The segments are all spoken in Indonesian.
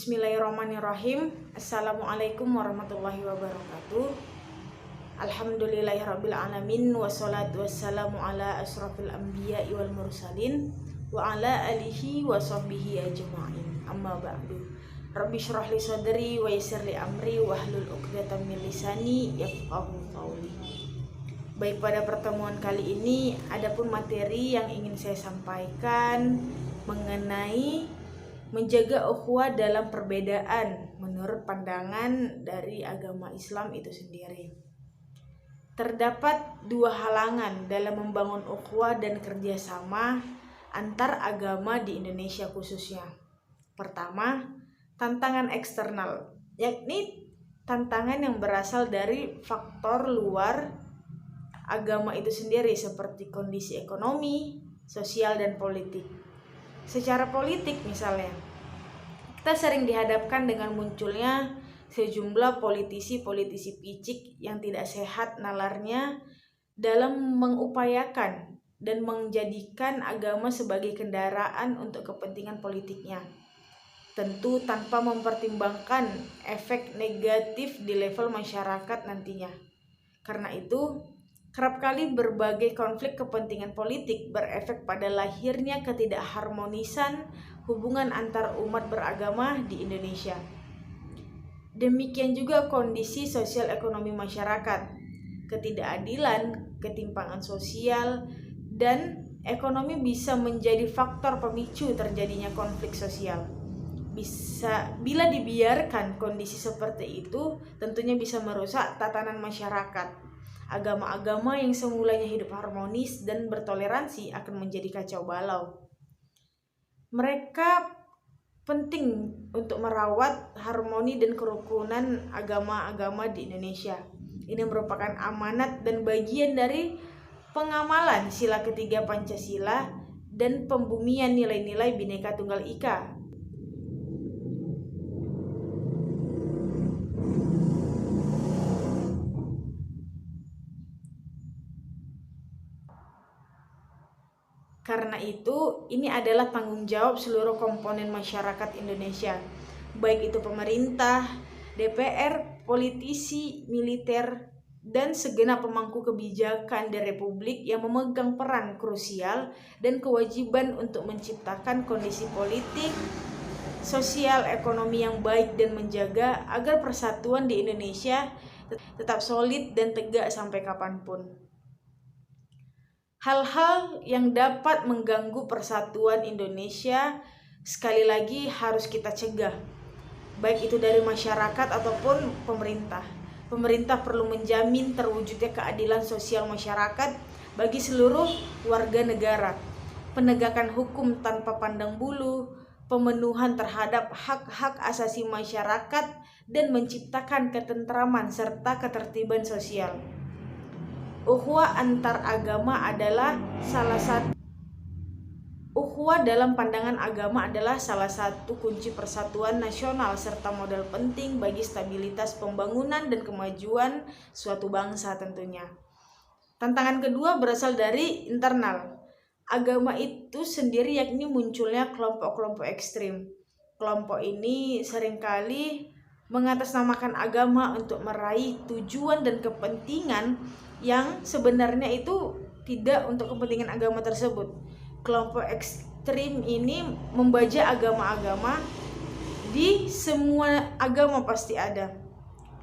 Bismillahirrahmanirrahim. Assalamualaikum warahmatullahi wabarakatuh. Alhamdulillahirabbil alamin wassalatu wassalamu ala asrofil anbiya'i wal mursalin wa ala alihi wa sahbihi ajma'in. Amma ba'du. Rabbi shrah li sadri wa yassir li amri wahlul 'uqdatam min lisani yafqahu qawli. Baik, pada pertemuan kali ini adapun materi yang ingin saya sampaikan mengenai menjaga ukhuwah dalam perbedaan menurut pandangan dari agama Islam itu sendiri. Terdapat dua halangan dalam membangun ukhuwah dan kerjasama antar agama di Indonesia khususnya. Pertama, tantangan eksternal, yakni tantangan yang berasal dari faktor luar agama itu sendiri seperti kondisi ekonomi, sosial, dan politik. Secara politik misalnya, kita sering dihadapkan dengan munculnya sejumlah politisi-politisi picik yang tidak sehat nalarnya dalam mengupayakan dan menjadikan agama sebagai kendaraan untuk kepentingan politiknya. Tentu tanpa mempertimbangkan efek negatif di level masyarakat nantinya. Karena itu, kerap kali berbagai konflik kepentingan politik berefek pada lahirnya ketidakharmonisan hubungan antar umat beragama di Indonesia. Demikian juga kondisi sosial ekonomi masyarakat, ketidakadilan, ketimpangan sosial, dan ekonomi bisa menjadi faktor pemicu terjadinya konflik sosial. Bila dibiarkan kondisi seperti itu, tentunya bisa merusak tatanan masyarakat. Agama-agama yang semulanya hidup harmonis dan bertoleransi akan menjadi kacau balau. Mereka penting untuk merawat harmoni dan kerukunan agama-agama di Indonesia. Ini merupakan amanat dan bagian dari pengamalan sila ketiga Pancasila dan pembumian nilai-nilai Bhinneka Tunggal Ika. Karena itu, ini adalah tanggung jawab seluruh komponen masyarakat Indonesia, baik itu pemerintah, DPR, politisi, militer, dan segenap pemangku kebijakan di Republik yang memegang peran krusial dan kewajiban untuk menciptakan kondisi politik, sosial, ekonomi yang baik dan menjaga agar persatuan di Indonesia tetap solid dan tegak sampai kapanpun. Hal-hal yang dapat mengganggu persatuan Indonesia sekali lagi harus kita cegah, baik itu dari masyarakat ataupun pemerintah. Pemerintah perlu menjamin terwujudnya keadilan sosial masyarakat bagi seluruh warga negara, penegakan hukum tanpa pandang bulu, pemenuhan terhadap hak-hak asasi masyarakat, dan menciptakan ketentraman serta ketertiban sosial. Ukhuwah antar agama adalah ukhuwah dalam pandangan agama adalah salah satu kunci persatuan nasional serta modal penting bagi stabilitas pembangunan dan kemajuan suatu bangsa tentunya. Tantangan kedua berasal dari internal. Agama itu sendiri yakni munculnya kelompok-kelompok ekstrim. Kelompok ini seringkali mengatasnamakan agama untuk meraih tujuan dan kepentingan yang sebenarnya itu tidak untuk kepentingan agama tersebut. Kelompok ekstrim ini membajak agama-agama, di semua agama pasti ada.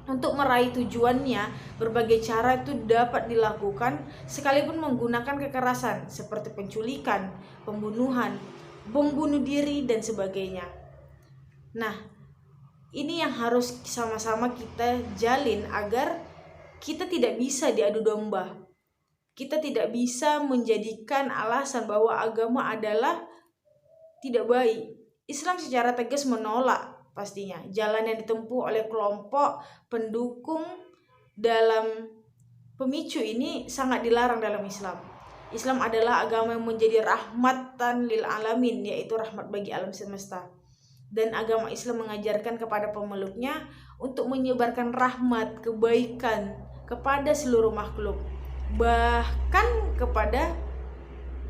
Untuk meraih tujuannya, berbagai cara itu dapat dilakukan sekalipun menggunakan kekerasan seperti penculikan, pembunuhan, bom bunuh diri, dan sebagainya. Nah, ini yang harus sama-sama kita jalin agar kita tidak bisa diadu domba. Kita tidak bisa menjadikan alasan bahwa agama adalah tidak baik. Islam secara tegas menolak pastinya jalan yang ditempuh oleh kelompok pendukung dalam pemicu ini sangat dilarang dalam Islam. Islam adalah agama yang menjadi rahmatan lil alamin, yaitu rahmat bagi alam semesta. Dan agama Islam mengajarkan kepada pemeluknya untuk menyebarkan rahmat, kebaikan kepada seluruh makhluk, bahkan kepada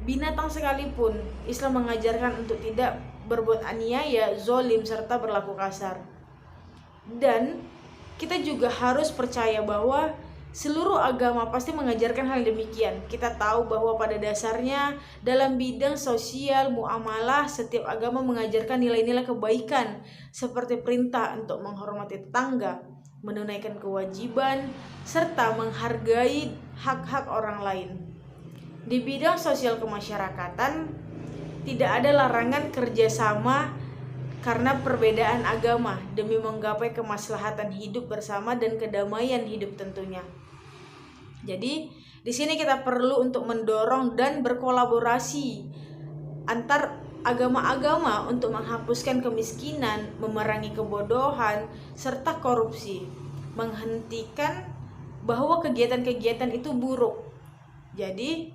binatang sekalipun, Islam mengajarkan untuk tidak berbuat aniaya, zolim, serta berlaku kasar. Dan kita juga harus percaya bahwa seluruh agama pasti mengajarkan hal demikian. Kita tahu bahwa pada dasarnya dalam bidang sosial, muamalah, setiap agama mengajarkan nilai-nilai kebaikan seperti perintah untuk menghormati tetangga, menunaikan kewajiban, serta menghargai hak-hak orang lain. Di bidang sosial kemasyarakatan, tidak ada larangan kerjasama karena perbedaan agama demi menggapai kemaslahatan hidup bersama dan kedamaian hidup tentunya. Jadi di sini kita perlu untuk mendorong dan berkolaborasi antar agama-agama untuk menghapuskan kemiskinan, memerangi kebodohan, serta korupsi, menghentikan bahwa kegiatan-kegiatan itu buruk. Jadi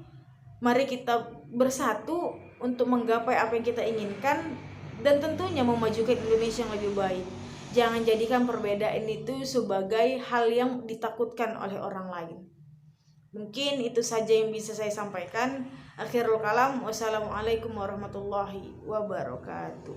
mari kita bersatu untuk menggapai apa yang kita inginkan dan tentunya memajukan Indonesia yang lebih baik. Jangan jadikan perbedaan itu sebagai hal yang ditakutkan oleh orang lain. Mungkin itu saja yang bisa saya sampaikan. Akhirul kalam, wassalamualaikum warahmatullahi wabarakatuh.